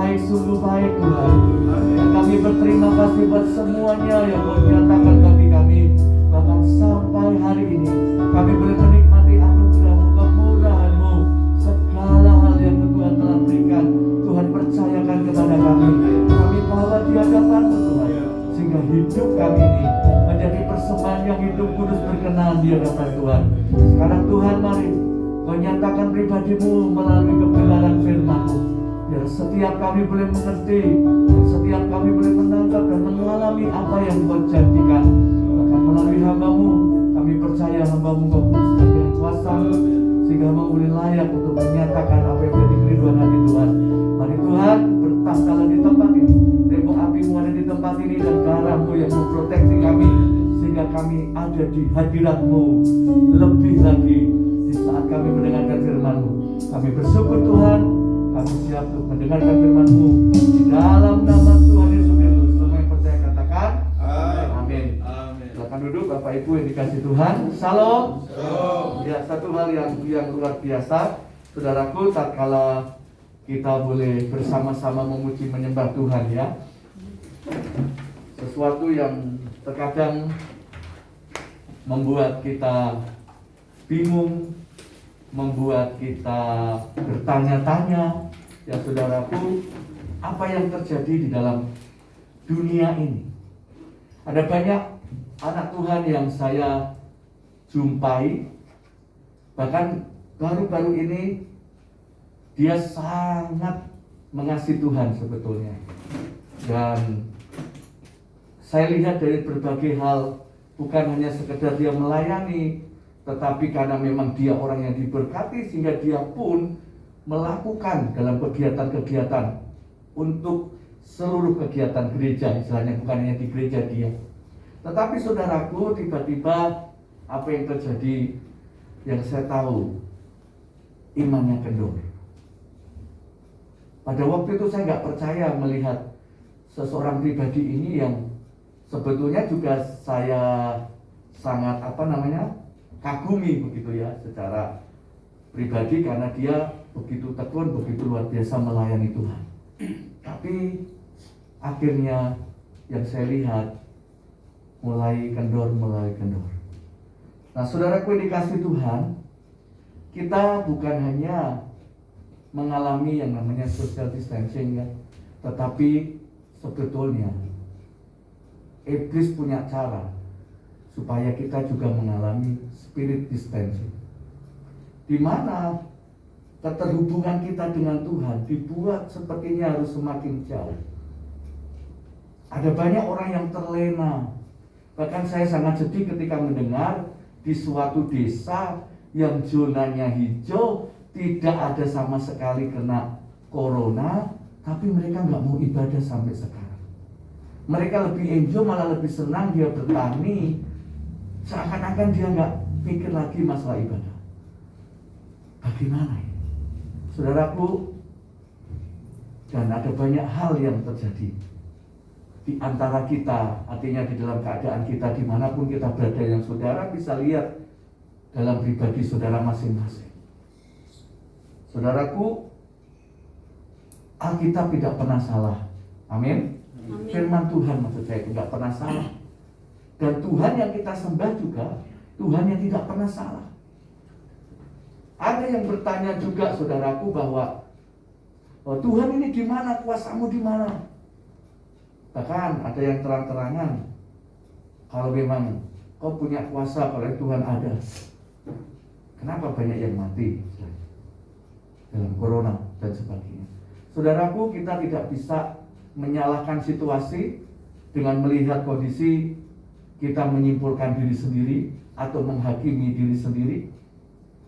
baik, sungguh baik Tuhan. Dan kami berterima kasih buat semuanya yang Kau nyatakan bagi kami. Bahkan sampai hari ini kami boleh menikmati anugerah-Mu, kemurahan-Mu, segala hal yang Tuhan telah berikan. Tuhan percayakan kepada kami. Kami bawa di hadapan-Mu Tuhan, sehingga hidup kami ini menjadi persembahan yang hidup kudus berkenan di hadapan Tuhan. Sekarang Tuhan, mari Kau nyatakan pribadi-Mu melalui kebenaran firman-Mu, biar setiap kami boleh mengerti, dan setiap kami boleh menangkap dan mengalami apa yang Kau janjikan. Bahkan melalui hamba-Mu, kami percaya hamba-Mu Kau kuduskan dengan kuasa, sehingga hamba boleh layak untuk menyatakan apa yang menjadi kerinduan hati Tuhan. Mari Tuhan, bertahtalah di tempat ini. Tembok api-Mu ada di tempat ini, dan darah-Mu yang memproteksi kami, sehingga kami ada di hadirat-Mu lebih lagi di saat kami mendengarkan firman-Mu. Kami bersyukur Tuhan, kami siap untuk mendengarkan firman-Mu di dalam nama Tuhan Yesus Kristus. Semua yang percaya katakan amin. Silakan duduk Bapak Ibu yang dikasih Tuhan. Shalom. Ya, satu hal yang luar biasa, saudaraku, tatkala kita boleh bersama-sama memuji menyembah Tuhan, ya, sesuatu yang terkadang membuat kita bingung, membuat kita bertanya-tanya, ya saudaraku, apa yang terjadi di dalam dunia ini. Ada banyak anak Tuhan yang saya jumpai, bahkan baru-baru ini dia sangat mengasihi Tuhan sebetulnya. Dan saya lihat dari berbagai hal, bukan hanya sekedar dia melayani, tetapi karena memang dia orang yang diberkati, sehingga dia pun melakukan dalam kegiatan-kegiatan untuk seluruh kegiatan gereja, istilahnya bukan hanya di gereja dia. Tetapi saudaraku, tiba-tiba apa yang terjadi, yang saya tahu, imannya kendor. Pada waktu itu saya nggak percaya melihat seseorang pribadi ini yang sebetulnya juga saya sangat kagumi begitu ya secara pribadi, karena dia begitu tekun, begitu luar biasa melayani Tuhan. Tapi akhirnya yang saya lihat mulai kendor. Nah, saudaraku yang dikasih Tuhan, kita bukan hanya mengalami yang namanya social distancing, ya, tetapi sebetulnya iblis punya cara supaya kita juga mengalami spirit distancing, di mana keterhubungan kita dengan Tuhan dibuat sepertinya harus semakin jauh. Ada banyak orang yang terlena. Bahkan saya sangat sedih ketika mendengar di suatu desa yang zonanya hijau, tidak ada sama sekali kena corona, tapi mereka nggak mau ibadah sampai sekarang. Mereka lebih enjoy, malah lebih senang dia bertani, seakan-akan dia nggak pikir lagi masalah ibadah. Bagaimana ya, saudaraku? Dan ada banyak hal yang terjadi di antara kita, artinya di dalam keadaan kita dimanapun kita berada, yang saudara bisa lihat dalam pribadi saudara masing-masing. Saudaraku, Alkitab tidak pernah salah. Amin. Firman Tuhan maksud saya tidak pernah salah. Dan Tuhan yang kita sembah juga Tuhan yang tidak pernah salah. Ada yang bertanya juga saudaraku bahwa Tuhan ini di mana, kuasa-Mu di mana? Bahkan ada yang terang-terangan, kalau memang kau punya kuasa, kalau Tuhan ada, kenapa banyak yang mati dalam corona dan sebagainya? Saudaraku, kita tidak bisa menyalahkan situasi dengan melihat kondisi, kita menyimpulkan diri sendiri atau menghakimi diri sendiri.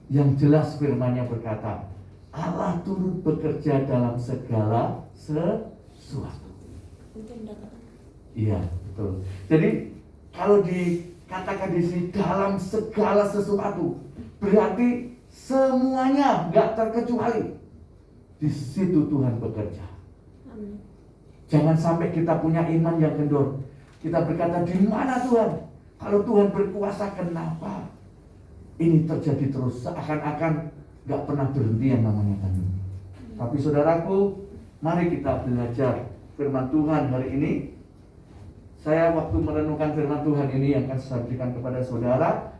Yang jelas firman-Nya berkata, Allah turut bekerja dalam segala sesuatu. Iya, betul. Jadi kalau dikatakan di sini dalam segala sesuatu, berarti semuanya, nggak terkecuali. Di situ Tuhan bekerja. Amin. Jangan sampai kita punya iman yang kendor. Kita berkata, di mana Tuhan? Kalau Tuhan berkuasa, kenapa ini terjadi terus? Seakan-akan gak pernah berhenti yang namanya pandemi. Tapi saudaraku, Mari kita belajar firman Tuhan hari ini. Saya waktu merenungkan firman Tuhan ini yang akan saya berikan kepada saudara,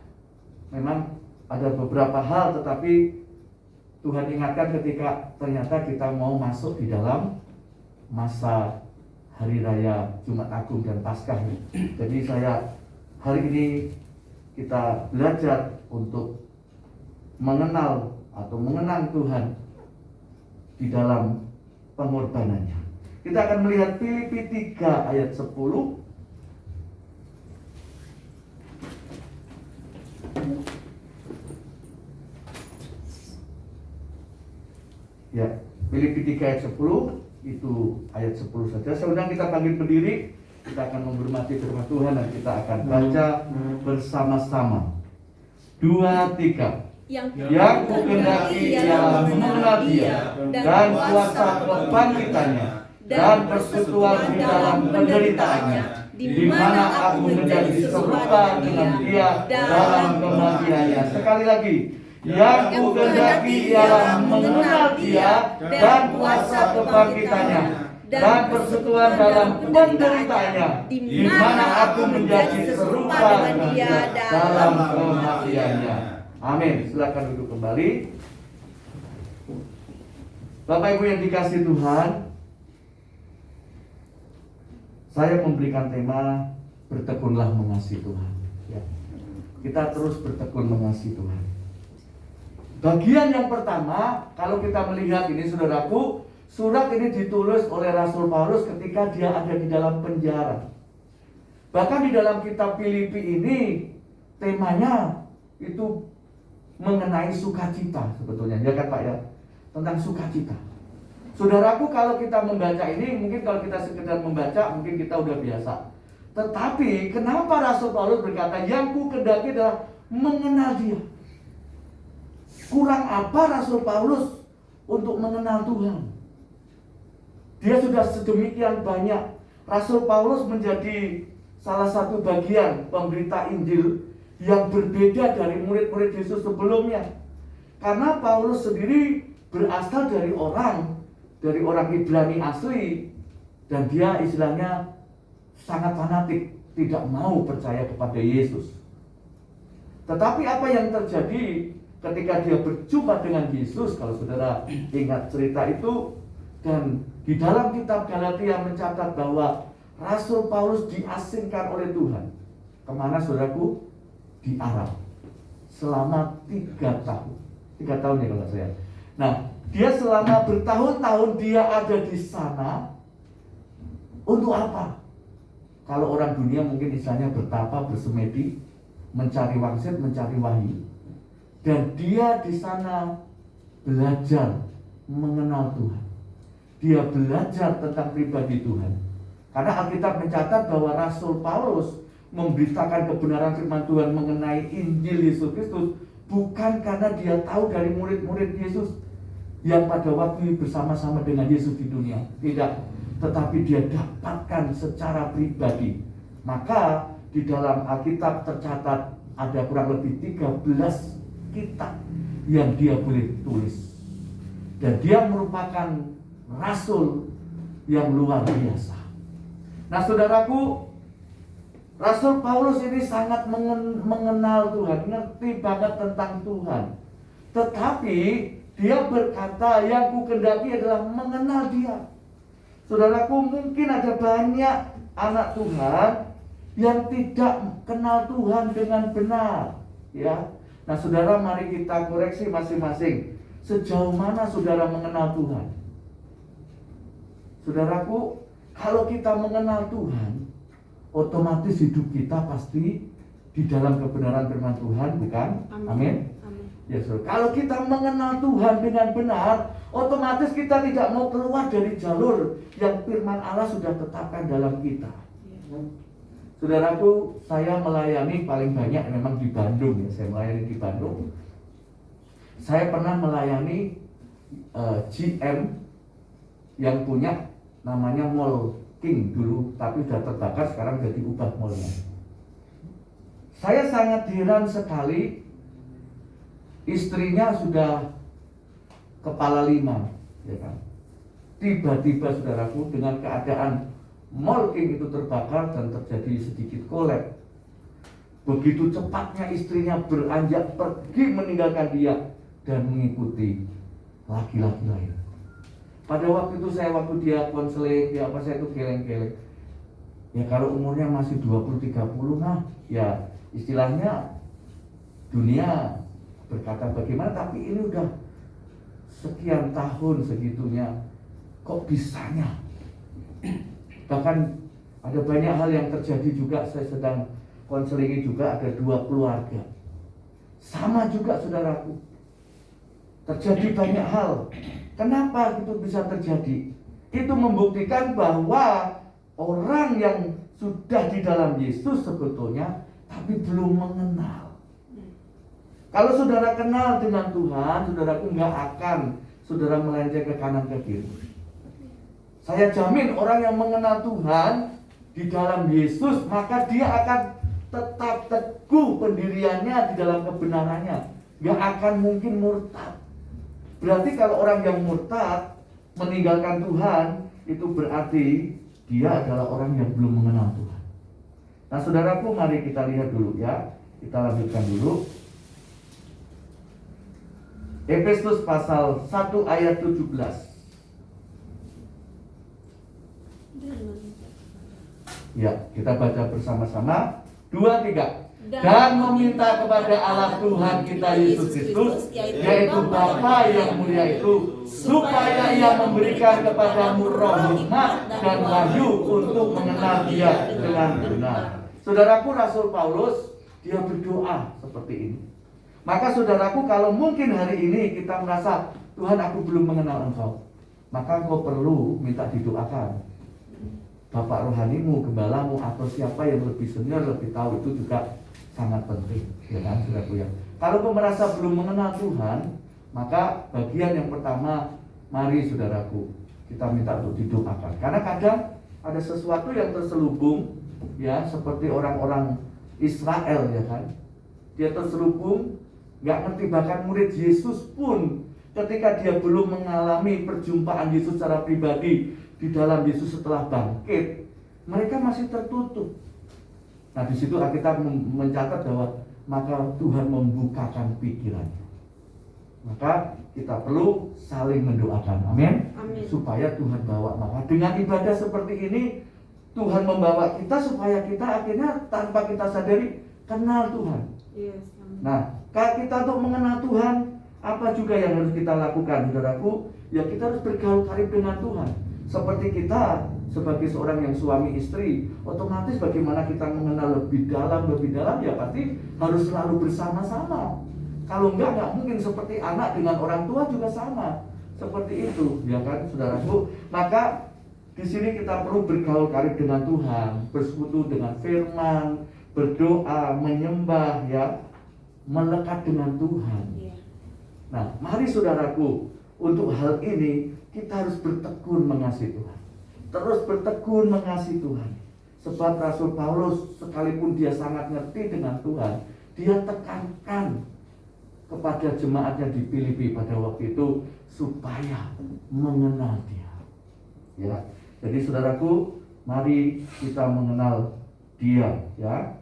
memang ada beberapa hal, tetapi Tuhan ingatkan ketika ternyata kita mau masuk di dalam masa Hari Raya Jumat Agung dan Paskah. Jadi hari ini kita belajar untuk mengenal atau mengenang Tuhan di dalam pengorbanannya. Kita akan melihat Filipi 3 ayat 10. Ya, Filipi 3 ayat 10, itu ayat 10 saja. Saya undang kita bangkit berdiri, kita akan menghormati firman Tuhan dan kita akan baca bersama-sama. 2, 3. Yang kukehendaki ialah mengenal Dia dan kuasa kebangkitannya dan persekutuan di dalam penderitaannya, di mana aku menjadi serupa dengan Dia dalam kematiannya. Sekali lagi, yang kukehendaki ialah mengenal Dia dan kuasa kebangkitannya dan persekutuan dalam penderitaannya, di mana aku menjadi serupa dengan Dia dalam kematiannya. Amin. Silakan duduk kembali. Bapak Ibu yang dikasihi Tuhan, saya memberikan tema bertekunlah mengasihi Tuhan. Ya. Kita terus bertekun mengasihi Tuhan. Bagian yang pertama, kalau kita melihat ini saudaraku, surat ini ditulis oleh Rasul Paulus ketika dia ada di dalam penjara. Bahkan di dalam kitab Filipi ini temanya itu mengenai sukacita sebetulnya, ya kan Pak ya? Tentang sukacita. Saudaraku, kalau kita membaca ini, mungkin kalau kita sekedar membaca, mungkin kita udah biasa. Tetapi kenapa Rasul Paulus berkata yang kukehendaki adalah mengenal Dia? Kurang apa Rasul Paulus untuk mengenal Tuhan? Dia sudah sedemikian banyak. Rasul Paulus menjadi salah satu bagian pemberita Injil yang berbeda dari murid-murid Yesus sebelumnya. Karena Paulus sendiri berasal dari orang Ibrani asli, dan dia istilahnya sangat fanatik, tidak mau percaya kepada Yesus. Tetapi apa yang terjadi ketika dia berjumpa dengan Yesus, kalau saudara ingat cerita itu, dan di dalam kitab Galatia mencatat bahwa Rasul Paulus diasingkan oleh Tuhan. Kemana saudaraku? Di Arab selama 3 tahun. 3 tahun ya kalau saya. Nah, dia selama bertahun-tahun dia ada di sana untuk apa? Kalau orang dunia mungkin istilahnya bertapa, bersemedi, mencari wangsit, mencari wahyu. Dan dia di sana belajar mengenal Tuhan. Dia belajar tentang pribadi Tuhan. Karena Alkitab mencatat bahwa Rasul Paulus memberitakan kebenaran firman Tuhan mengenai Injil Yesus Kristus bukan karena dia tahu dari murid-murid Yesus yang pada waktu bersama-sama dengan Yesus di dunia. Tidak, tetapi dia dapatkan secara pribadi. Maka di dalam Alkitab tercatat ada kurang lebih 13 kitab yang dia boleh tulis. Dan dia merupakan rasul yang luar biasa. Nah saudaraku, Rasul Paulus ini sangat mengenal Tuhan, ngerti banget tentang Tuhan. Tetapi dia berkata yang kukehendaki adalah mengenal Dia. Saudaraku, mungkin ada banyak anak Tuhan yang tidak kenal Tuhan dengan benar, ya. Nah, saudara, mari kita koreksi masing-masing. Sejauh mana saudara mengenal Tuhan? Saudaraku, kalau kita mengenal Tuhan, otomatis hidup kita pasti di dalam kebenaran firman Tuhan, bukan? Amin. Ya, saudara. Kalau kita mengenal Tuhan dengan benar, otomatis kita tidak mau keluar dari jalur yang firman Allah sudah tetapkan dalam kita. Saudaraku, saya melayani paling banyak memang di Bandung ya. Saya melayani di Bandung. Saya pernah melayani GM yang punya namanya Mall King dulu, tapi sudah terbakar, sekarang jadi ubah mallnya. Saya sangat heran sekali, istrinya sudah kepala 5, ya kan? tiba-tiba saudaraku dengan keadaan Molking itu terbakar dan terjadi sedikit kolap. Begitu cepatnya istrinya beranjak pergi meninggalkan dia dan mengikuti laki-laki lain. Pada waktu itu waktu dia konseling, saya itu geleng-geleng. Ya kalau umurnya masih 20-30, nah ya istilahnya dunia berkata bagaimana, tapi ini udah sekian tahun segitunya, kok bisanya? Bahkan ada banyak hal yang terjadi juga. Saya sedang konselingi juga, ada 2 keluarga sama juga saudaraku, terjadi banyak hal. Kenapa itu bisa terjadi? Itu membuktikan bahwa orang yang sudah di dalam Yesus sebetulnya tapi belum mengenal. Kalau saudara kenal dengan Tuhan, saudaraku nggak akan saudara melenceng ke kanan ke kiri. Saya jamin orang yang mengenal Tuhan di dalam Yesus, maka dia akan tetap teguh pendiriannya di dalam kebenarannya, nggak akan mungkin murtad. Berarti kalau orang yang murtad meninggalkan Tuhan, itu berarti dia adalah orang yang belum mengenal Tuhan. Nah saudaraku, mari kita lihat dulu ya. Kita lanjutkan dulu. Efesus pasal 1 ayat 17. Ya, kita baca bersama-sama. 2, 3. Dan meminta kepada Allah Tuhan kita Yesus Kristus, yaitu Bapa yang mulia itu, supaya Ia memberikan kepadamu roh hikmat dan wahyu untuk mengenal Dia dengan benar. Saudaraku, Rasul Paulus dia berdoa seperti ini. Maka saudaraku, kalau mungkin hari ini kita merasa Tuhan, aku belum mengenal Engkau, maka engkau perlu minta didoakan. Bapak rohanimu, gembalamu, atau siapa yang lebih senior, lebih tahu, itu juga sangat penting, ya kan saudaraku ya. Kalau kau merasa belum mengenal Tuhan, maka bagian yang pertama, mari saudaraku, kita minta untuk didoakan. Karena kadang ada sesuatu yang terselubung, ya, seperti orang-orang Israel, ya kan. Dia terselubung, nggak ngerti, bahkan murid Yesus pun ketika dia belum mengalami perjumpaan Yesus secara pribadi di dalam Yesus setelah bangkit, mereka masih tertutup. Nah di situ kita mencatat bahwa maka Tuhan membukakan pikirannya. Maka kita perlu saling mendoakan, amin. Supaya Tuhan bawa. Maka dengan ibadah seperti ini, Tuhan membawa kita supaya kita akhirnya tanpa kita sadari kenal Tuhan. Nah, kalau kita untuk mengenal Tuhan, apa juga yang harus kita lakukan, saudaraku? Ya kita harus bergaul karib dengan Tuhan. Seperti kita sebagai seorang yang suami istri, otomatis bagaimana kita mengenal lebih dalam, ya pasti harus selalu bersama-sama. Kalau nggak mungkin. Seperti anak dengan orang tua juga sama, seperti itu, ya kan, saudaraku. Maka di sini kita perlu bergaul karib dengan Tuhan, bersekutu dengan firman, berdoa, menyembah, ya, melekat dengan Tuhan. Nah, mari saudaraku, untuk hal ini kita harus bertekun mengasihi Tuhan. Terus bertekun mengasihi Tuhan. Sebab Rasul Paulus sekalipun dia sangat ngerti dengan Tuhan, dia tekankan kepada jemaatnya di Filipi pada waktu itu supaya mengenal Dia. Ya. Jadi saudaraku, mari kita mengenal Dia, ya.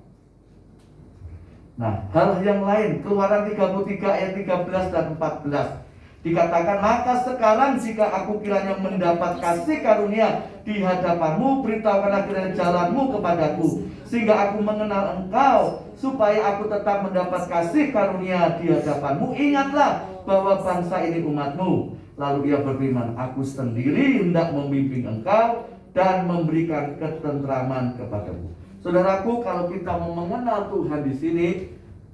Nah, hal yang lain, Keluaran 33 ayat 13 dan 14. Dikatakan, maka sekarang jika aku kiranya mendapat kasih karunia di hadapanmu, beritahukanlah kiranya jalanmu kepadaku, sehingga aku mengenal engkau, supaya aku tetap mendapat kasih karunia di hadapanmu. Ingatlah bahwa bangsa ini umatmu. Lalu ia berfirman, aku sendiri hendak membimbing engkau dan memberikan ketentraman kepadamu. Saudaraku, kalau kita mau mengenal Tuhan di sini,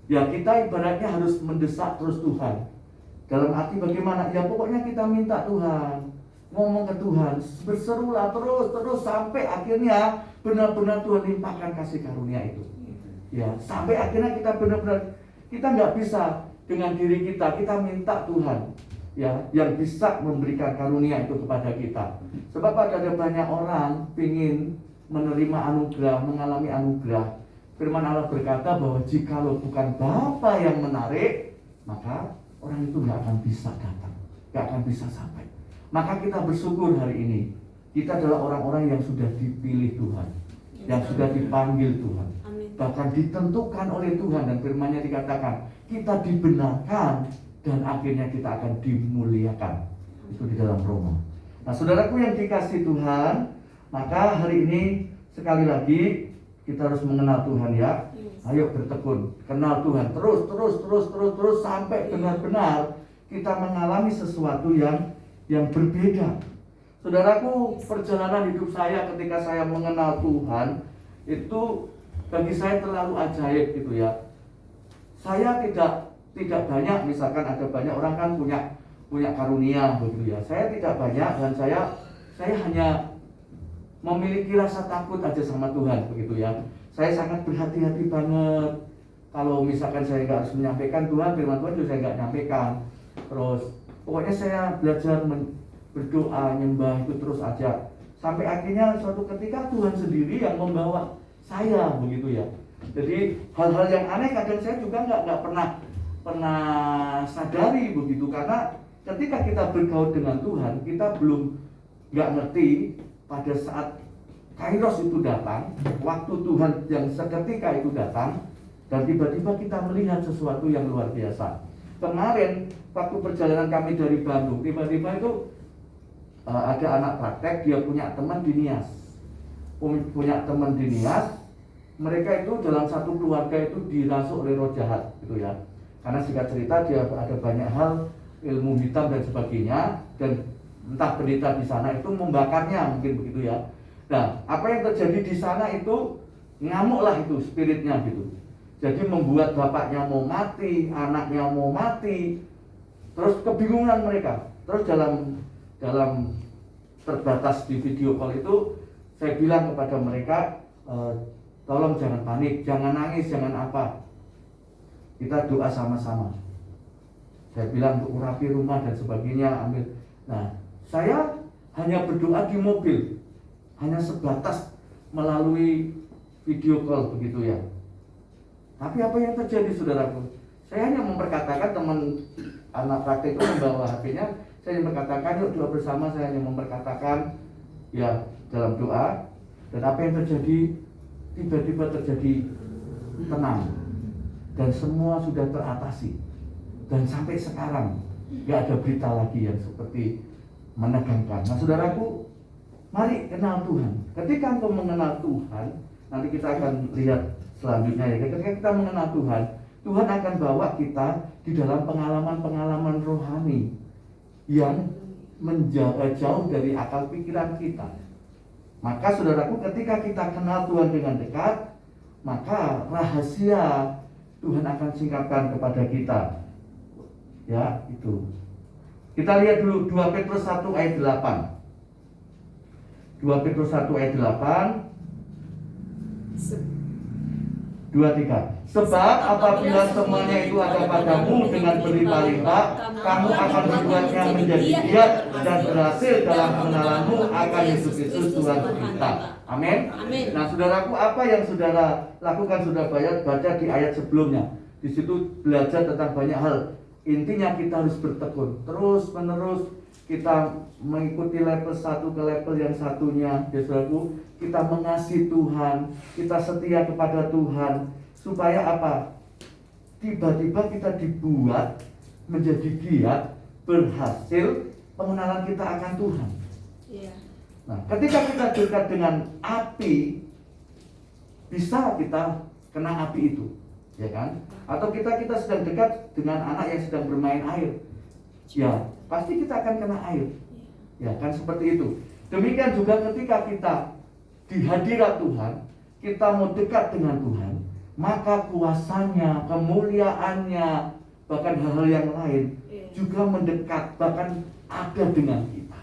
ya kita ibaratnya harus mendesak terus Tuhan. Dalam arti bagaimana? Ya pokoknya kita minta Tuhan, ngomong ke Tuhan, berserulah terus sampai akhirnya benar-benar Tuhan limpahkan kasih karunia itu. Ya, sampai akhirnya kita benar-benar, kita nggak bisa dengan diri kita minta Tuhan, ya, yang bisa memberikan karunia itu kepada kita. Sebab ada banyak orang ingin menerima anugerah, mengalami anugerah. Firman Allah berkata bahwa jikalau bukan Bapa yang menarik, maka orang itu nggak akan bisa datang, nggak akan bisa sampai. Maka kita bersyukur hari ini. Kita adalah orang-orang yang sudah dipilih Tuhan, yang sudah dipanggil Tuhan, bahkan ditentukan oleh Tuhan, dan firman-Nya dikatakan kita dibenarkan dan akhirnya kita akan dimuliakan. Itu di dalam Roma. Nah, saudaraku yang dikasih Tuhan, maka hari ini sekali lagi kita harus mengenal Tuhan ya. Ayo bertekun, kenal Tuhan terus sampai benar-benar kita mengalami sesuatu yang berbeda. Saudaraku, perjalanan hidup saya ketika saya mengenal Tuhan itu bagi saya terlalu ajaib gitu ya. Saya tidak banyak, misalkan ada banyak orang kan punya karunia begitu ya. Saya tidak banyak, dan saya hanya memiliki rasa takut aja sama Tuhan begitu ya. Saya sangat berhati-hati banget. Kalau misalkan saya nggak harus menyampaikan Tuhan, firman Tuhan juga saya nggak nyampaikan. Terus pokoknya saya belajar berdoa, nyembah itu terus aja. Sampai akhirnya suatu ketika Tuhan sendiri yang membawa saya begitu ya. Jadi hal-hal yang aneh kadang saya juga nggak pernah sadari begitu, karena ketika kita bergaul dengan Tuhan, kita belum nggak ngerti pada saat Kairos itu datang, waktu Tuhan yang seketika itu datang, dan tiba-tiba kita melihat sesuatu yang luar biasa. Kemarin waktu perjalanan kami dari Bandung, tiba-tiba itu ada anak praktek, dia punya teman di Nias. Punya teman di Nias, mereka itu dalam satu keluarga itu dirasuk oleh roh jahat gitu ya. Karena singkat cerita dia ada banyak hal ilmu hitam dan sebagainya, dan entah pendeta di sana itu membakarnya mungkin begitu ya. Nah, apa yang terjadi di sana itu ngamuklah itu spiritnya gitu. Jadi membuat bapaknya mau mati, anaknya mau mati, terus kebingungan mereka. Terus dalam terbatas di video call itu saya bilang kepada mereka, tolong jangan panik, jangan nangis, jangan apa. Kita doa sama-sama. Saya bilang untuk urapi rumah dan sebagainya, ambil. Nah, saya hanya berdoa di mobil, hanya sebatas melalui video call begitu ya. Tapi apa yang terjadi saudaraku? Saya hanya memperkatakan, teman anak praktek itu membawa HP-nya, saya hanya memperkatakan yuk doa bersama, saya hanya memperkatakan ya dalam doa, dan apa yang terjadi, tiba-tiba terjadi tenang, dan semua sudah teratasi, dan sampai sekarang gak ada berita lagi yang seperti menegangkan. Nah saudaraku, mari kenal Tuhan. Ketika engkau mengenal Tuhan, nanti kita akan lihat selanjutnya ya. Ketika kita mengenal Tuhan, Tuhan akan bawa kita di dalam pengalaman-pengalaman rohani yang jauh dari akal pikiran kita. Maka saudaraku, ketika kita kenal Tuhan dengan dekat, maka rahasia Tuhan akan singkapkan kepada kita. Ya, itu. Kita lihat dulu 2 Petrus 1 ayat 8. 2 Petrus 1 ayat 8 2-3. Sebab apabila semuanya itu ada padamu dengan berlimpah-limpah, kamu akan membuatnya menjadi giat dan berhasil dalam pengenalanmu akan Yesus Kristus Tuhan kita. Amin. Nah saudaraku, apa yang saudara lakukan, sudah baca di ayat sebelumnya. Di situ belajar tentang banyak hal. Intinya kita harus bertekun terus menerus. Kita mengikuti level satu ke level yang satunya, ya saudaraku. Kita mengasihi Tuhan, kita setia kepada Tuhan, supaya apa? Tiba-tiba kita dibuat menjadi giat, berhasil pengenalan kita akan Tuhan. Nah, ketika kita dekat dengan api, bisa kita kena api itu, ya kan? Atau kita sedang dekat dengan anak yang sedang bermain air, ya pasti kita akan kena air, ya kan, seperti itu. Demikian juga ketika kita di hadirat Tuhan, kita mau dekat dengan Tuhan, maka kuasanya, kemuliaannya, bahkan hal-hal yang lain juga mendekat, bahkan ada dengan kita.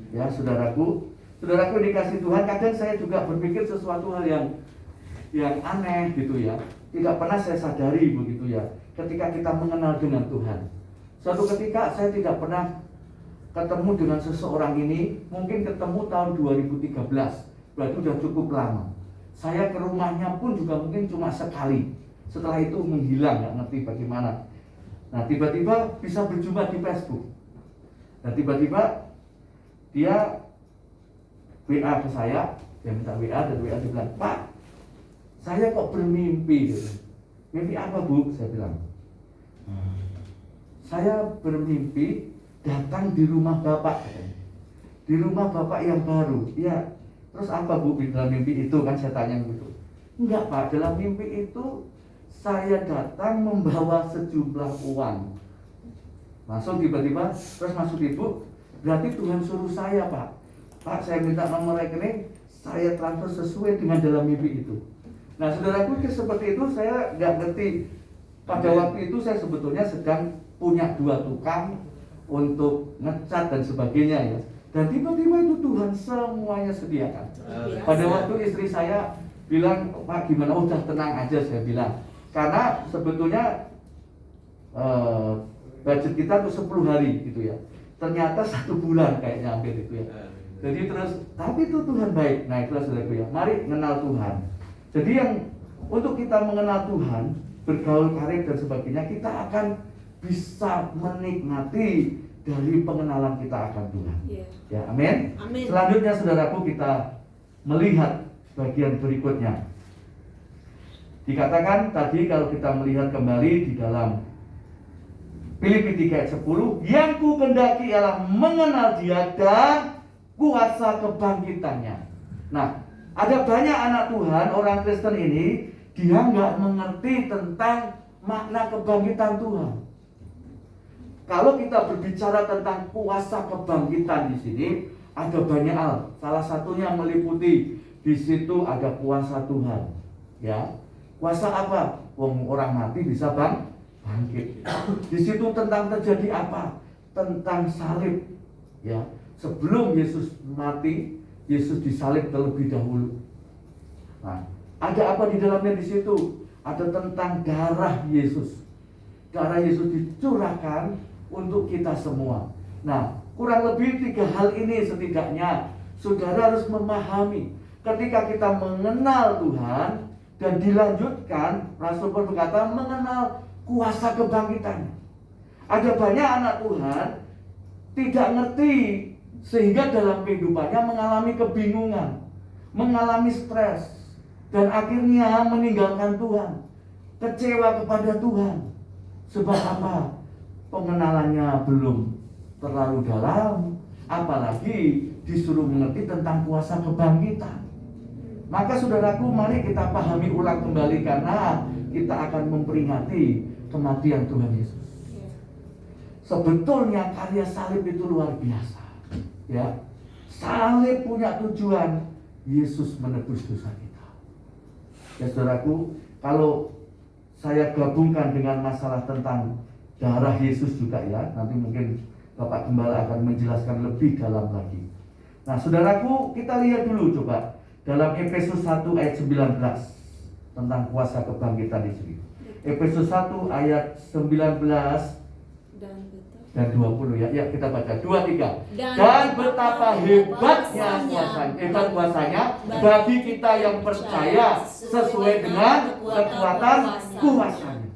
Ya saudaraku dikasih Tuhan, kadang saya juga berpikir sesuatu hal yang aneh gitu ya, tidak pernah saya sadari begitu ya, ketika kita mengenal dengan Tuhan. Suatu ketika saya tidak pernah ketemu dengan seseorang ini, mungkin ketemu tahun 2013, berarti sudah cukup lama. Saya ke rumahnya pun juga mungkin cuma sekali, setelah itu menghilang, nggak ngerti bagaimana. Nah tiba-tiba bisa berjumpa di Facebook. Nah tiba-tiba dia WA ke saya, dia minta WA dan WA dia bilang, Pak, saya kok bermimpi. Mimpi apa Bu? Saya bilang, saya bermimpi datang di rumah Bapak, di rumah Bapak yang baru. Ya, terus apa Bu dalam mimpi itu? Kan saya tanya gitu. Enggak Pak, dalam mimpi itu saya datang membawa sejumlah uang. Masuk tiba-tiba, terus masuk ibu, berarti Tuhan suruh saya Pak. Pak, saya minta nomor rekening, saya transfer sesuai dengan dalam mimpi itu. Nah saudaraku, seperti itu saya nggak ngerti. Pada waktu itu saya sebetulnya sedang punya 2 tukang untuk ngecat dan sebagainya ya. Dan tiba-tiba itu Tuhan semuanya sediakan. Pada waktu istri saya bilang, Pak gimana, udah tenang aja, saya bilang. Karena sebetulnya budget kita tuh 10 hari gitu ya. Ternyata 1 bulan kayaknya hampir itu ya. Jadi terus, tapi itu Tuhan baik. Nah itulah saudaraku ya, mari kenal Tuhan. Jadi yang untuk kita mengenal Tuhan, bergaul karib dan sebagainya, kita akan bisa menikmati dari pengenalan kita akan Tuhan. Ya, amin. Selanjutnya saudaraku, kita melihat bagian berikutnya. Dikatakan tadi kalau kita melihat kembali di dalam Filipi 3 ayat 10, yang ku kendaki ialah mengenal Dia dan kuasa kebangkitannya. Nah, ada banyak anak Tuhan, orang Kristen ini, dia nggak mengerti tentang makna kebangkitan Tuhan. Kalau kita berbicara tentang kuasa kebangkitan di sini, ada banyak hal. Salah satunya meliputi di situ ada kuasa Tuhan. Ya, kuasa apa? Orang mati bisa bangkit. Di situ tentang terjadi apa? Tentang salib. Ya, sebelum Yesus mati, Yesus disalib terlebih dahulu. Nah, ada apa di dalamnya di situ? Ada tentang darah Yesus. Darah Yesus dicurahkan untuk kita semua. Nah, kurang lebih 3 hal ini setidaknya saudara harus memahami. Ketika kita mengenal Tuhan dan dilanjutkan, Rasul Paulus berkata mengenal kuasa kebangkitannya. Ada banyak anak Tuhan tidak ngerti, sehingga dalam kehidupannya mengalami kebingungan, mengalami stres, dan akhirnya meninggalkan Tuhan, kecewa kepada Tuhan. Sebab apa? Pengenalannya belum terlalu dalam, apalagi disuruh mengerti tentang kuasa kebangkitan. Maka saudaraku, mari kita pahami ulang kembali, karena kita akan memperingati kematian Tuhan Yesus. Sebetulnya karya salib itu luar biasa. Ya, salib punya tujuan, Yesus menebus dosa kita. Ya saudaraku, kalau saya gabungkan dengan masalah tentang darah Yesus juga ya, nanti mungkin Bapak Gembala akan menjelaskan lebih dalam lagi. Nah saudaraku, kita lihat dulu coba dalam Efesus 1 ayat 19 tentang kuasa kebangkitan di sini. Efesus 1 ayat 19 dan 20 ya. Ya, kita baca 2-3. Dan betapa hebatnya kuasanya bagi kita yang percaya sesuai dengan kekuatan kuasanya.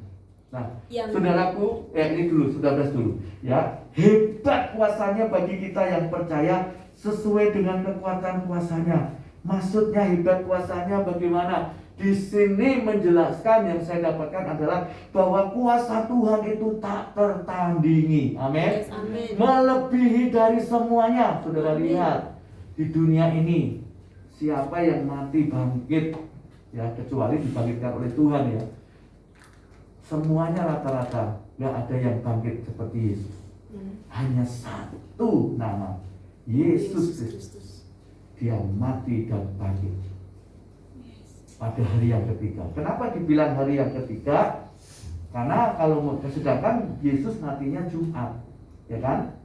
Nah, saudaraku, ini dulu, 19 dulu ya. Hebat kuasanya bagi kita yang percaya sesuai dengan kekuatan kuasanya. Maksudnya hebat kuasanya bagaimana? Di sini menjelaskan, yang saya dapatkan adalah bahwa kuasa Tuhan itu tak tertandingi. Amin. Melebihi dari semuanya. Saudara lihat di dunia ini, siapa yang mati bangkit ya, kecuali dibangkitkan oleh Tuhan ya. Semuanya rata-rata nggak ada yang bangkit seperti Yesus. Hanya satu nama, Yesus Kristus. Dia mati dan bangkit pada hari yang ketiga. Kenapa dibilang hari yang ketiga? Karena kalau sedangkan Yesus matinya Jumat, ya kan?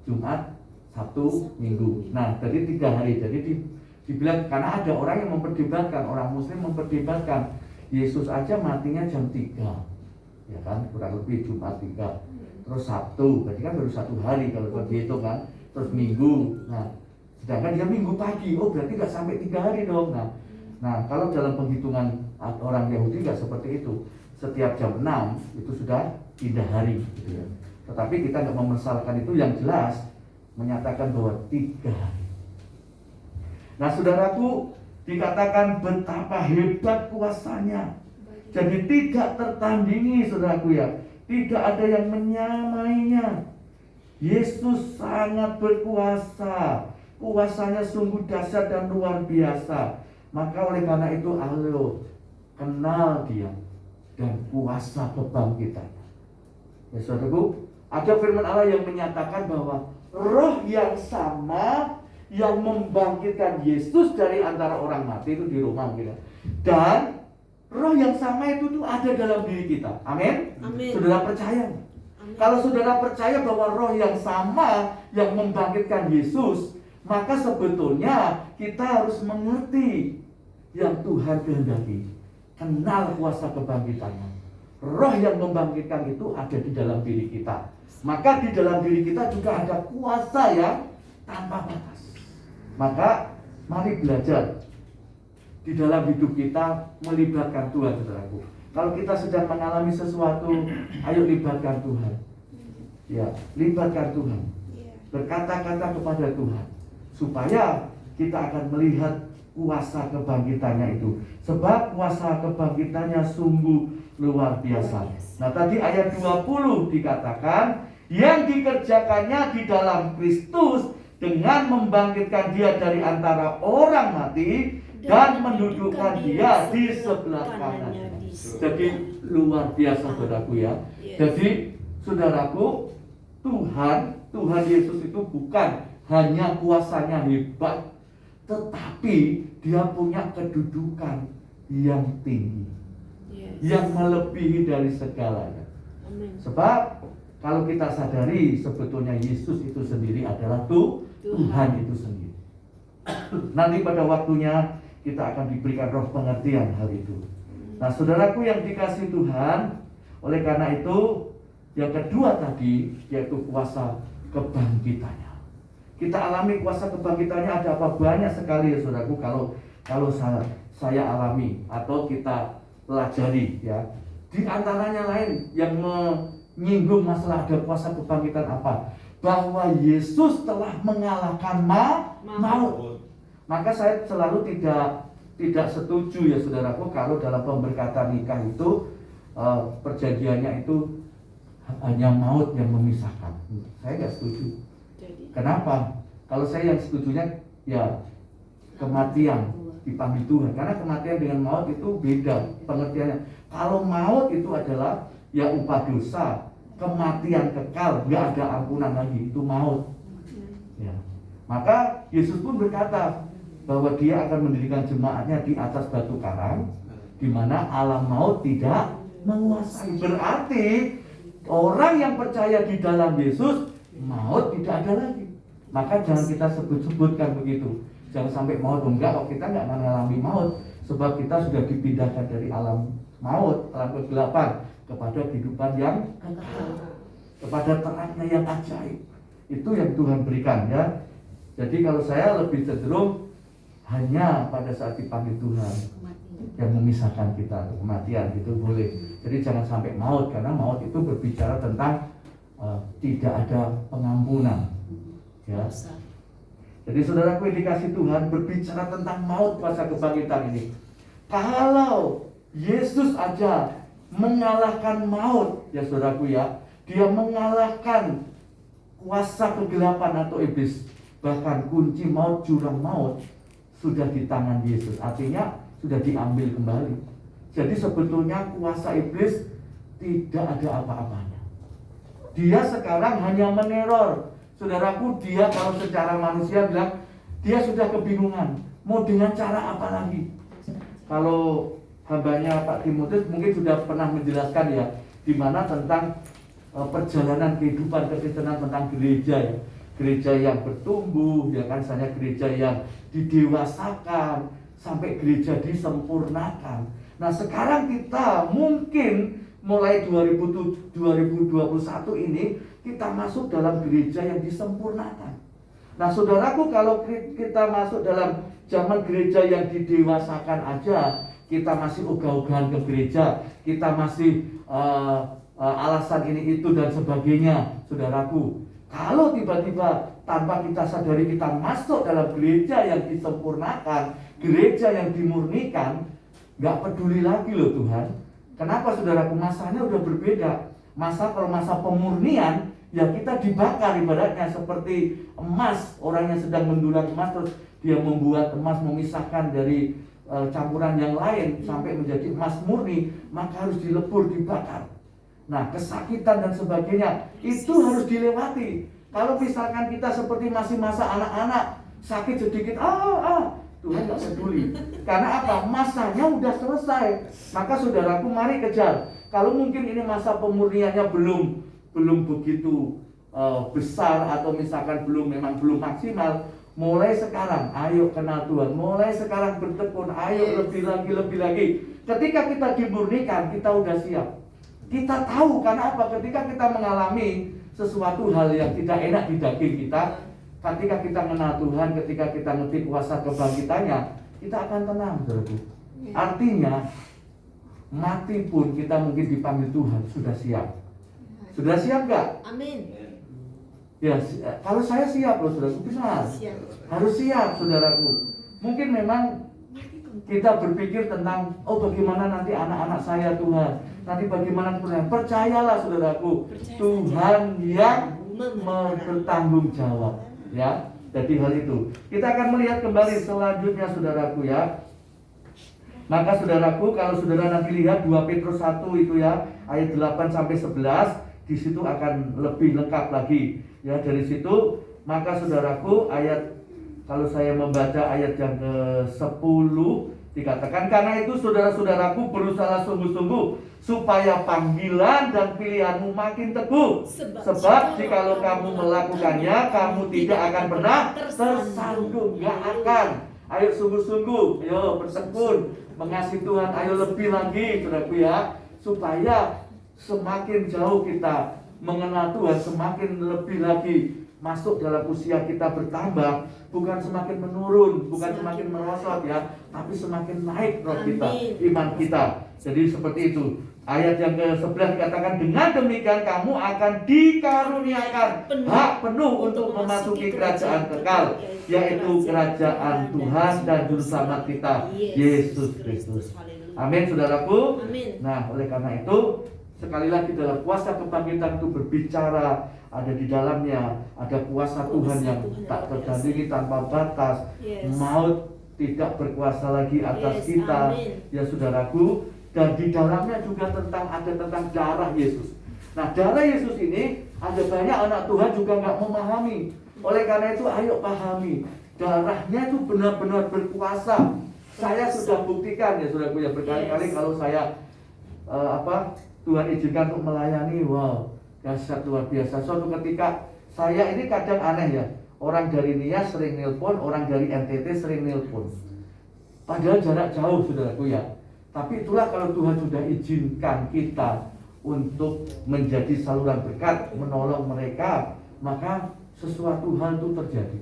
Jumat, Sabtu, Minggu. Nah, jadi 3 hari. Jadi dibilang, karena ada orang yang memperdebatkan, orang Muslim memperdebatkan, Yesus aja matinya jam 3, ya kan? Kurang lebih Jumat 3, terus Sabtu, berarti kan baru 1 hari kalau begitu kan? Terus Minggu. Nah, sedangkan dia Minggu pagi, oh berarti nggak sampai 3 hari dong. Nah, kalau dalam penghitungan orang Yahudi nggak seperti itu. Setiap jam 6 itu sudah pindah hari gitu ya. Tetapi kita nggak memesalkan itu, yang jelas menyatakan bahwa 3 hari. Nah saudaraku, dikatakan betapa hebat kuasanya. Jadi tidak tertandingi saudaraku ya. Tidak ada yang menyamainya. Yesus sangat berkuasa. Kuasanya sungguh dahsyat dan luar biasa. Maka oleh karena itu ayo kenal dia dan kuasa kebangkitannya. Ya saudaraku, ada firman Allah yang menyatakan bahwa roh yang sama yang membangkitkan Yesus dari antara orang mati itu di Roma gitu. Dan roh yang sama itu tuh ada dalam diri kita. Amin. Saudara percaya? Amin. Kalau saudara percaya bahwa roh yang sama yang membangkitkan Yesus, maka sebetulnya kita harus mengerti yang Tuhan kehendaki. Kenal kuasa kebangkitannya. Roh yang membangkitkan itu ada di dalam diri kita. Maka di dalam diri kita juga ada kuasa yang tanpa batas. Maka mari belajar di dalam hidup kita melibatkan Tuhan, saudaraku. Kalau kita sedang mengalami sesuatu, ayo libatkan Tuhan. Ya, libatkan Tuhan. Berkata-kata kepada Tuhan supaya kita akan melihat kuasa kebangkitannya itu. Sebab kuasa kebangkitannya sungguh luar biasa. Nah, tadi ayat 20 dikatakan yang dikerjakannya di dalam Kristus dengan membangkitkan dia dari antara orang mati dan mendudukkan dia di sebelah kanannya. Jadi luar biasa saudaraku ya. Jadi saudaraku, Tuhan Yesus itu bukan hanya kuasanya hebat, tetapi dia punya kedudukan yang tinggi, yang melebihi dari segalanya. Sebab kalau kita sadari sebetulnya Yesus itu sendiri adalah Tuhan itu sendiri. Nanti pada waktunya kita akan diberikan roh pengertian hal itu. Nah saudaraku yang dikasihi Tuhan, oleh karena itu yang kedua tadi yaitu kuasa kebangkitannya. Kita alami kuasa kebangkitannya ada apa? Banyak sekali ya saudaraku. Kalau saya alami atau kita pelajari ya. Di antaranya lain yang menyinggung masalah ada kuasa kebangkitan apa? Bahwa Yesus telah mengalahkan maut. Maka saya selalu tidak setuju ya saudaraku kalau dalam pemberkatan nikah itu perjanjiannya itu hanya maut yang memisahkan. Saya nggak setuju. Kenapa? Kalau saya yang setujunya ya kematian dipanggil Tuhan. Karena kematian dengan maut itu beda pengertiannya. Kalau maut itu adalah ya upah dosa, kematian kekal, nggak ada ampunan lagi, itu maut. Ya. Maka Yesus pun berkata bahwa dia akan mendirikan jemaatnya di atas batu karang, di mana alam maut tidak menguasai. Berarti orang yang percaya di dalam Yesus, maut tidak ada lagi. Maka jangan kita sebut-sebutkan begitu. Jangan sampai maut, enggak, kalau kita nggak mengalami maut, sebab kita sudah dipindahkan dari alam maut, alam kegelapan, kepada kehidupan yang kekal, kepada terangnya yang ajaib. Itu yang Tuhan berikan ya. Jadi kalau saya lebih cenderung hanya pada saat dipanggil Tuhan yang memisahkan kita, kematian itu boleh. Jadi jangan sampai maut, karena maut itu berbicara tentang tidak ada pengampunan ya. Jadi saudaraku yang dikasih Tuhan berbicara tentang maut, kuasa kebangkitan ini. Kalau Yesus aja mengalahkan maut ya saudaraku ya, dia mengalahkan kuasa kegelapan atau iblis, bahkan kunci maut, jurang maut sudah di tangan Yesus, artinya sudah diambil kembali. Jadi sebetulnya kuasa iblis tidak ada apa-apanya. Dia sekarang hanya meneror. Saudaraku, dia kalau secara manusia bilang dia sudah kebingungan mau dengan cara apa lagi. Kalau hambanya Pak Timotius mungkin sudah pernah menjelaskan ya, di mana tentang perjalanan kehidupan kekristenan tentang gereja ya. Gereja yang bertumbuh ya kan, misalnya gereja yang didewasakan sampai gereja disempurnakan. Nah sekarang kita mungkin mulai 2021 ini kita masuk dalam gereja yang disempurnakan. Nah saudaraku, kalau kita masuk dalam zaman gereja yang didewasakan aja, kita masih ogah-ogahan ke gereja, kita masih alasan ini itu dan sebagainya. Saudaraku, kalau tiba-tiba tanpa kita sadari kita masuk dalam gereja yang disempurnakan, gereja yang dimurnikan, nggak peduli lagi loh Tuhan. Kenapa saudaraku? Masanya udah berbeda. Kalau masa pemurnian, ya kita dibakar ibaratnya seperti emas. Orang yang sedang mendulang emas, terus dia membuat emas, memisahkan dari campuran yang lain sampai menjadi emas murni, maka harus dilebur, dibakar. Nah, kesakitan dan sebagainya itu harus dilewati. Kalau misalkan kita seperti masih masa anak-anak, sakit sedikit, Tuhan gak peduli. Karena apa? Masanya udah selesai. Maka saudaraku, mari kejar. Kalau mungkin ini masa pemurniannya belum begitu besar, atau misalkan memang belum maksimal, mulai sekarang ayo kenal Tuhan, mulai sekarang bertekun, ayo lebih lagi. Ketika kita dimurnikan, kita udah siap. Kita tahu karena apa? Ketika kita mengalami sesuatu hal yang tidak enak di daging kita, ketika kita mengenal Tuhan, ketika kita ngerti kuasa kebangkitannya, kita akan tenang, saudaraku. Artinya mati pun kita mungkin dipanggil Tuhan, sudah siap. Sudah siap gak? Amin. Ya, kalau saya siap loh, saudaraku, benar. Harus siap, saudaraku. Mungkin memang kita berpikir tentang, bagaimana nanti anak-anak saya Tuhan, nanti bagaimana Tuhan. Percayalah saudaraku, Tuhan yang bertanggung jawab. Ya, jadi hal itu. Kita akan melihat kembali selanjutnya, saudaraku ya. Maka saudaraku, kalau saudara nanti lihat 2 Petrus 1 itu ya, ayat 8 sampai 11, di situ akan lebih lengkap lagi. Ya, dari situ, maka saudaraku, kalau saya membaca ayat yang ke-10, dikatakan, karena itu saudara-saudaraku berusaha sungguh-sungguh supaya panggilan dan pilihanmu makin teguh. Sebab jikalau kamu melakukannya, kamu tidak akan pernah tersandung. Gak akan. Ayo sungguh-sungguh, ayo bertekun, mengasihi Tuhan, ayo lebih lagi, saudaraku ya, supaya semakin jauh kita mengenal Tuhan, semakin lebih lagi masuk dalam usia kita bertambah, bukan semakin menurun, bukan semakin merosot ya, tapi semakin naik roh kita, iman kita. Jadi seperti itu. Ayat yang ke-11 dikatakan, dengan demikian kamu akan dikaruniakan hak penuh untuk memasuki kerajaan kekal, yaitu kerajaan Tuhan dan Juru Selamat kita, Yesus Kristus. Amin, saudaraku. Nah, oleh karena itu, sekali lagi dalam kuasa kebangkitan itu berbicara, ada di dalamnya ada kuasa Tuhan yang tak tertandingi, tanpa batas. Maut tidak berkuasa lagi atas kita, ya saudaraku. Dan di dalamnya juga ada tentang darah Yesus. Nah, darah Yesus ini ada banyak anak Tuhan juga nggak memahami. Oleh karena itu, ayo pahami, darahnya itu benar-benar berkuasa. Saya sudah buktikan ya saudaraku ya, berkali-kali kalau saya Tuhan izinkan untuk melayani, wow, dahsyat luar biasa. Suatu ketika saya ini kadang aneh ya, orang dari Nias sering nelpon, orang dari NTT sering nelpon, padahal jarak jauh saudaraku ya. Tapi itulah kalau Tuhan sudah izinkan kita untuk menjadi saluran berkat, menolong mereka, maka sesuatu hal itu terjadi.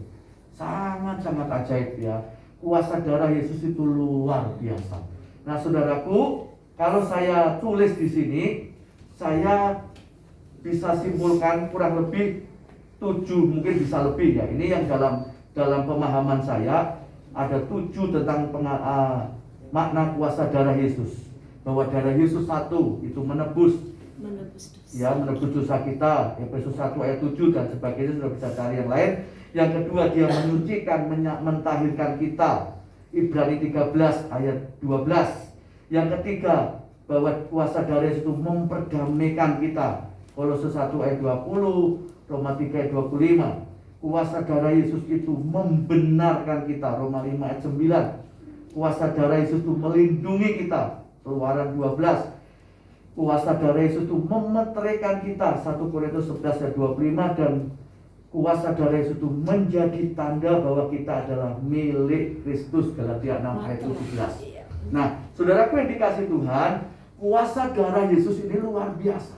Sangat-sangat ajaib ya. Kuasa darah Yesus itu luar biasa. Nah saudaraku, kalau saya tulis di sini, saya bisa simpulkan kurang lebih 7, mungkin bisa lebih ya. Ini yang dalam pemahaman saya ada 7 tentang makna kuasa darah Yesus. Bahwa darah Yesus satu itu menebus dosa. Ya, menebus dosa kita. Efesus 1 ayat 7 dan sebagainya, sudah bisa cari yang lain. Yang kedua, dia menyucikan, mentahirkan kita. Ibrani 13 ayat 12. Yang ketiga, bahwa kuasa darah Yesus itu memperdamaikan kita. Kolose 1 ayat 20, Roma 3 ayat 25. Kuasa darah Yesus itu membenarkan kita. Roma 5 ayat 9. Kuasa darah Yesus itu melindungi kita. Keluaran 12. Kuasa darah Yesus itu memeteraikan kita. 1 Korintus 11 ayat 25. Dan kuasa darah Yesus itu menjadi tanda bahwa kita adalah milik Kristus. Galatia 6 ayat 17. Nah, saudaraku yang dikasih Tuhan, kuasa darah Yesus ini luar biasa.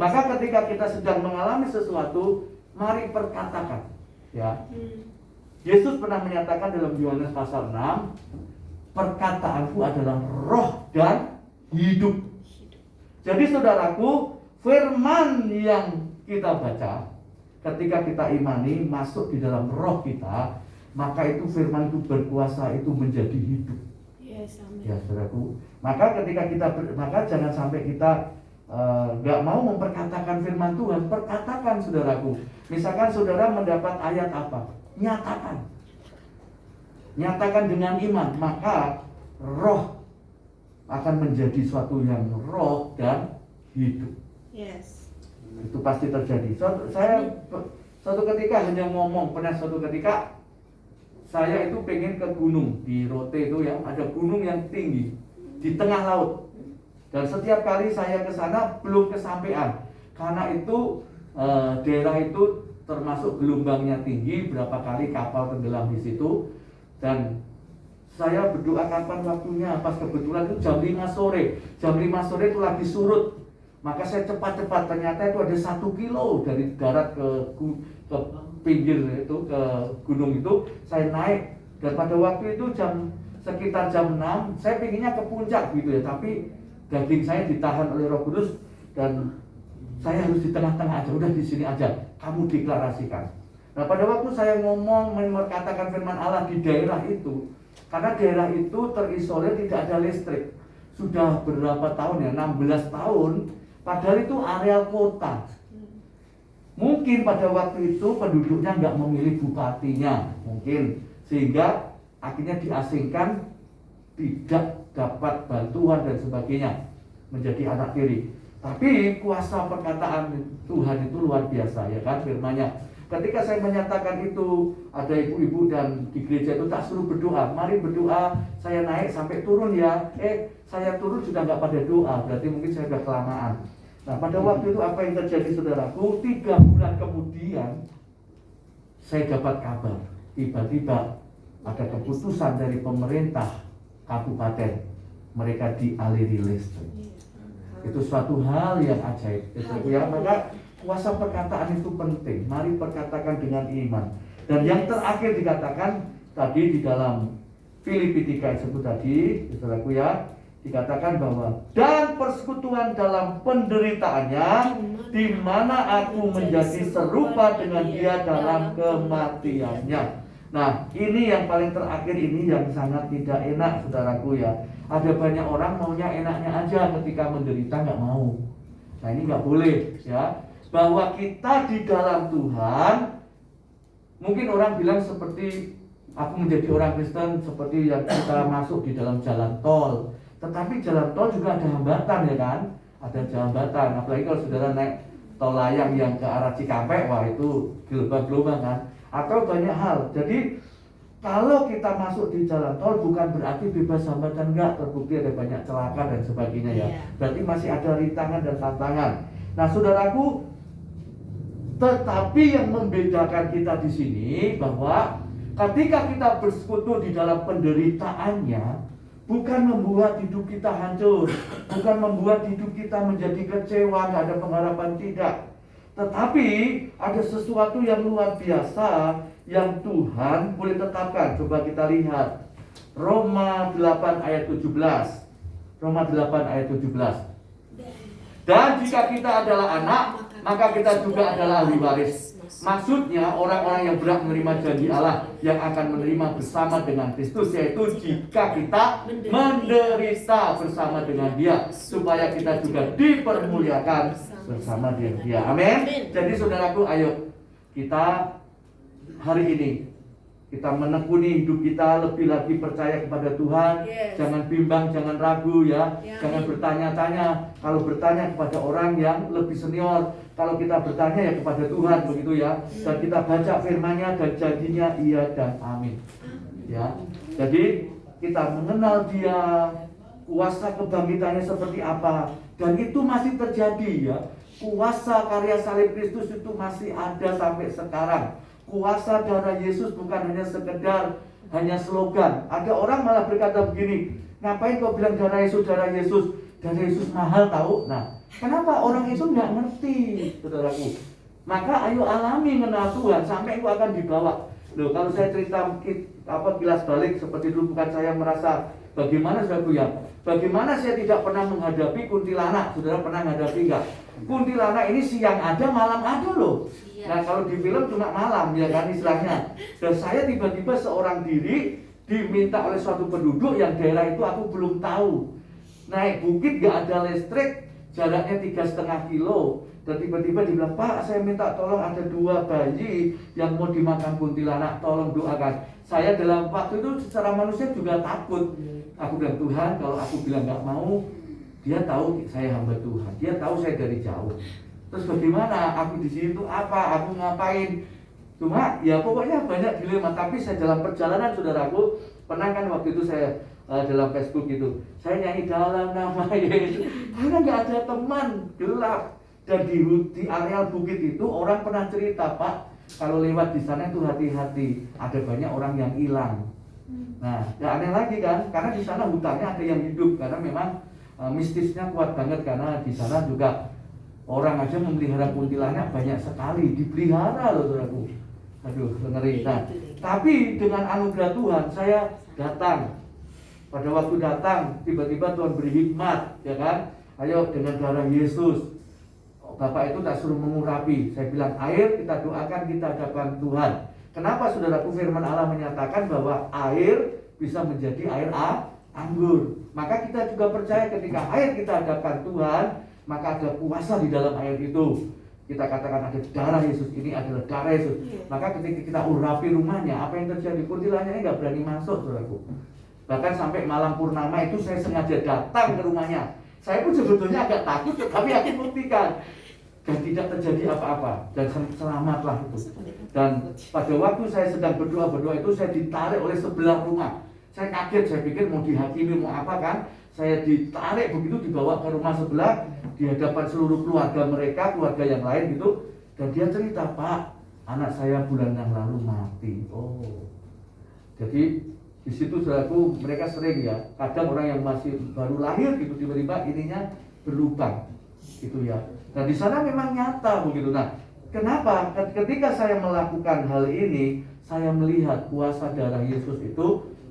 Maka ketika kita sedang mengalami sesuatu, mari perkatakan. Ya. Yesus pernah menyatakan dalam Yohanes pasal 6, perkataanku adalah roh dan hidup. Jadi saudaraku, firman yang kita baca ketika kita imani masuk di dalam roh kita, maka itu firman itu berkuasa, itu menjadi hidup. Yes, amin. Ya saudaraku, maka ketika maka jangan sampai kita nggak mau memperkatakan firman Tuhan. Perkatakan saudaraku. Misalkan saudara mendapat ayat apa, nyatakan dengan iman, maka roh akan menjadi suatu yang roh dan hidup. Yes. Itu pasti terjadi. Suatu ketika hanya ngomong, pernah suatu ketika saya itu pengen ke gunung di Rote itu ya, ada gunung yang tinggi di tengah laut. Dan setiap kali saya ke sana belum kesampaian, karena itu daerah itu termasuk gelombangnya tinggi, berapa kali kapal tenggelam di situ. Dan saya berdoa kapan waktunya, pas kebetulan itu jam 5 sore. Jam 5 sore itu lagi surut. Maka saya cepat-cepat, ternyata itu ada 1 kilo dari darat ke pinggir itu, ke gunung itu. Saya naik, dan pada waktu itu sekitar jam 6, saya pinginnya ke puncak gitu ya, tapi daging saya ditahan oleh Roh Kudus, dan saya harus di tengah-tengah aja, udah di sini aja, kamu deklarasikan. Nah pada waktu saya ngomong, mengatakan firman Allah di daerah itu, karena daerah itu terisolir, tidak ada listrik. Sudah berapa tahun ya, 16 tahun, padahal itu area kota. Mungkin pada waktu itu penduduknya nggak memilih bupatinya, mungkin, sehingga akhirnya diasingkan, tidak dapat bantuan dan sebagainya, menjadi anak tiri. Tapi kuasa perkataan Tuhan itu luar biasa ya kan, firman-Nya. Ketika saya menyatakan itu, ada ibu-ibu dan di gereja itu tak suruh berdoa, mari berdoa, saya naik sampai turun ya. Saya turun sudah nggak pada doa, berarti mungkin saya sudah kelamaan. Nah pada waktu itu apa yang terjadi saudaraku, 3 bulan kemudian saya dapat kabar, tiba-tiba ada keputusan dari pemerintah kabupaten, mereka dialiri listrik. Itu suatu hal yang ajaib gitu ya. Maka kuasa perkataan itu penting. Mari perkatakan dengan iman. Dan yang terakhir dikatakan tadi di dalam Filipi 3 disebut tadi, saudaraku ya, dikatakan bahwa dan persekutuan dalam penderitaannya, di mana aku menjadi serupa dengan dia dalam kematiannya. Nah ini yang paling terakhir, ini yang sangat tidak enak saudaraku ya. Ada banyak orang maunya enaknya aja, ketika menderita nggak mau. Nah ini nggak boleh ya. Bahwa kita di dalam Tuhan, mungkin orang bilang seperti aku menjadi orang Kristen seperti yang kita masuk di dalam jalan tol. Tetapi jalan tol juga ada hambatan ya kan, ada hambatan. Apalagi kalau saudara naik tol layang yang ke arah Cikampek, wah itu gelombang-gelombang kan, atau banyak hal. Jadi kalau kita masuk di jalan tol bukan berarti bebas hambatan, enggak, terbukti ada banyak celaka dan sebagainya ya. Berarti masih ada rintangan dan tantangan. Nah saudaraku, tetapi yang membedakan kita di sini bahwa ketika kita bersekutu di dalam penderitaannya, bukan membuat hidup kita hancur, bukan membuat hidup kita menjadi kecewa, nggak ada pengharapan, tidak. Tetapi ada sesuatu yang luar biasa yang Tuhan boleh tetapkan. Coba kita lihat Roma 8 ayat 17. Roma 8 ayat 17. Dan jika kita adalah anak, maka kita juga adalah ahli waris. Maksudnya orang-orang yang berhak menerima janji Allah, yang akan menerima bersama dengan Kristus, yaitu jika kita menderita bersama dengan Dia, supaya kita juga dipermuliakan bersama dengan Dia. Amin. Jadi saudaraku, ayo kita hari ini kita menekuni hidup kita, lebih lagi percaya kepada Tuhan. Jangan bimbang, jangan ragu ya. Jangan bertanya-tanya. Kalau bertanya kepada orang yang lebih senior, kalau kita bertanya ya kepada Tuhan, begitu ya. Dan kita baca firman-Nya dan janjinya iya dan amin. Ya. Jadi kita mengenal Dia, kuasa kebangkitannya seperti apa, dan itu masih terjadi ya. Kuasa karya salib Kristus itu masih ada sampai sekarang. Kuasa darah Yesus bukan hanya sekedar hanya slogan. Ada orang malah berkata begini, ngapain kau bilang darah Yesus, darah Yesus? Darah Yesus mahal tahu. Nah, kenapa orang itu nggak ngerti, saudaraku? Maka ayo alami mengenal Tuhan sampai engkau akan dibawa. Loh, kalau saya cerita kilas balik seperti dulu, bukan saya merasa bagaimana saudaraku ya. Bagaimana saya tidak pernah menghadapi kuntilanak. Saudara pernah menghadapi enggak? Kuntilanak ini siang ada, malam ada loh. Nah kalau di film cuma malam ya kan istilahnya. Dan saya tiba-tiba seorang diri diminta oleh suatu penduduk yang daerah itu aku belum tahu. Naik bukit gak ada listrik, jaraknya 3,5 kilo. Dan tiba-tiba dibilang, Pak saya minta tolong ada 2 bayi yang mau dimakan kuntilanak, tolong doakan. Saya dalam waktu itu secara manusia juga takut. Aku bilang, Tuhan kalau aku bilang gak mau, dia tahu saya hamba Tuhan, dia tahu saya dari jauh. Terus bagaimana? Aku di sini tuh apa? Aku ngapain? Cuma ya pokoknya banyak dilema. Tapi saya dalam perjalanan saudaraku, pernah kan waktu itu saya dalam Facebook gitu, saya nyanyi dalam nama Yesus. Karena nggak ada teman, gelap. Dan di areal bukit itu orang pernah cerita, Pak, kalau lewat di sana itu hati-hati, ada banyak orang yang hilang. Nah, ya aneh lagi kan, karena di sana hutannya ada yang hidup, karena memang mistisnya kuat banget, karena di sana juga orang aja memelihara kuntilanak banyak sekali, dipelihara loh saudaraku. Aduh, ngeri. Nah, tapi dengan anugerah Tuhan saya datang. Pada waktu datang, tiba-tiba Tuhan beri hikmat, ya kan? Ayo dengan darah Yesus. Bapak itu tak suruh mengurapi. Saya bilang air, kita doakan, kita hadapan Tuhan. Kenapa saudaraku, firman Allah menyatakan bahwa air bisa menjadi air anggur. Maka kita juga percaya ketika air kita hadapan Tuhan, maka ada kuasa di dalam air itu. Kita katakan ada darah Yesus, ini adalah darah Yesus. Maka ketika kita urapi rumahnya, apa yang terjadi? Kuntilanaknya nggak berani masuk saudaraku. Bahkan sampai malam purnama itu saya sengaja datang ke rumahnya. Saya pun sebetulnya agak takut, tapi aku buktikan. Dan tidak terjadi apa-apa. Dan selamatlah itu. Dan pada waktu saya sedang berdoa itu, saya ditarik oleh sebelah rumah. Saya kaget, saya pikir mau dihakimi, mau apa kan. Saya ditarik begitu, dibawa ke rumah sebelah, di hadapan seluruh keluarga mereka, keluarga yang lain gitu. Dan dia cerita, Pak, anak saya bulan yang lalu mati. Oh, jadi di situ saudaraku, mereka sering ya, kadang orang yang masih baru lahir gitu tiba-tiba ininya berlubang gitu ya. Nah di sana memang nyata begitu. Nah kenapa? Ketika saya melakukan hal ini, saya melihat kuasa darah Yesus itu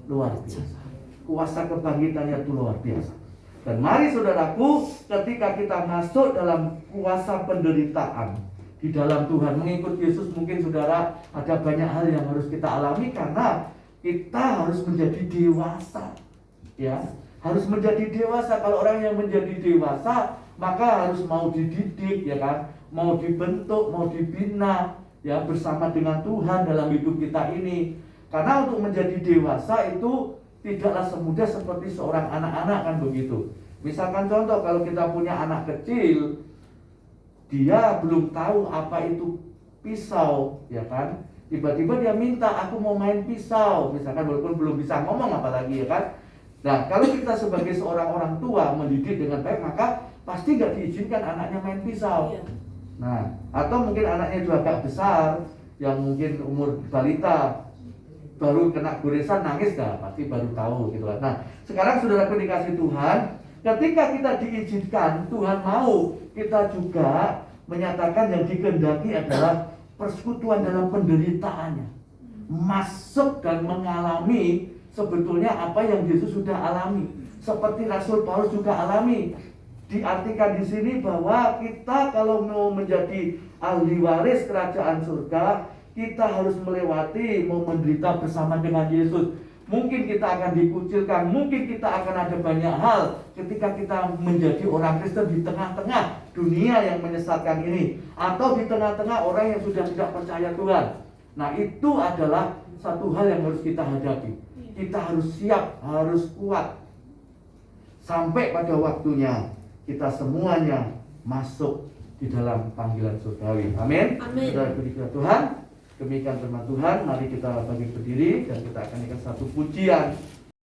luar biasa. Kuasa kebangkitannya itu luar biasa. Dan mari saudaraku, ketika kita masuk dalam kuasa penderitaan di dalam Tuhan, mengikut Yesus, mungkin saudara ada banyak hal yang harus kita alami karena kita harus menjadi dewasa, ya, harus menjadi dewasa. Kalau orang yang menjadi dewasa, maka harus mau dididik, ya kan, mau dibentuk, mau dibina, ya, bersama dengan Tuhan dalam hidup kita ini. Karena untuk menjadi dewasa itu tidaklah semudah seperti seorang anak-anak kan begitu. Misalkan contoh, kalau kita punya anak kecil, dia belum tahu apa itu pisau, ya kan. Tiba-tiba dia minta, aku mau main pisau, misalkan, walaupun belum bisa ngomong apalagi, ya kan. Nah kalau kita sebagai seorang orang tua mendidik dengan baik, maka pasti gak diizinkan anaknya main pisau. Nah atau mungkin anaknya juga agak besar, yang mungkin umur balita, baru kena goresan nangis gak, pasti baru tahu gitu kan. Nah sekarang saudaraku dikasih Tuhan, ketika kita diizinkan, Tuhan mau kita juga menyatakan yang dikehendaki adalah persekutuan dalam penderitaannya, masuk dan mengalami sebetulnya apa yang Yesus sudah alami, seperti Rasul Paulus juga alami. Diartikan di sini bahwa kita kalau mau menjadi ahli waris kerajaan surga, kita harus melewati, mau menderita bersama dengan Yesus. Mungkin kita akan dikucilkan, mungkin kita akan ada banyak hal ketika kita menjadi orang Kristen di tengah-tengah dunia yang menyesatkan ini, atau di tengah-tengah orang yang sudah tidak percaya Tuhan. Nah itu adalah satu hal yang harus kita hadapi. Kita harus siap, harus kuat, sampai pada waktunya kita semuanya masuk di dalam panggilan surgawi. Amin. Saudara berikut Tuhan, demikian firman Tuhan. Mari kita bangkit berdiri dan kita akan ikat satu pujian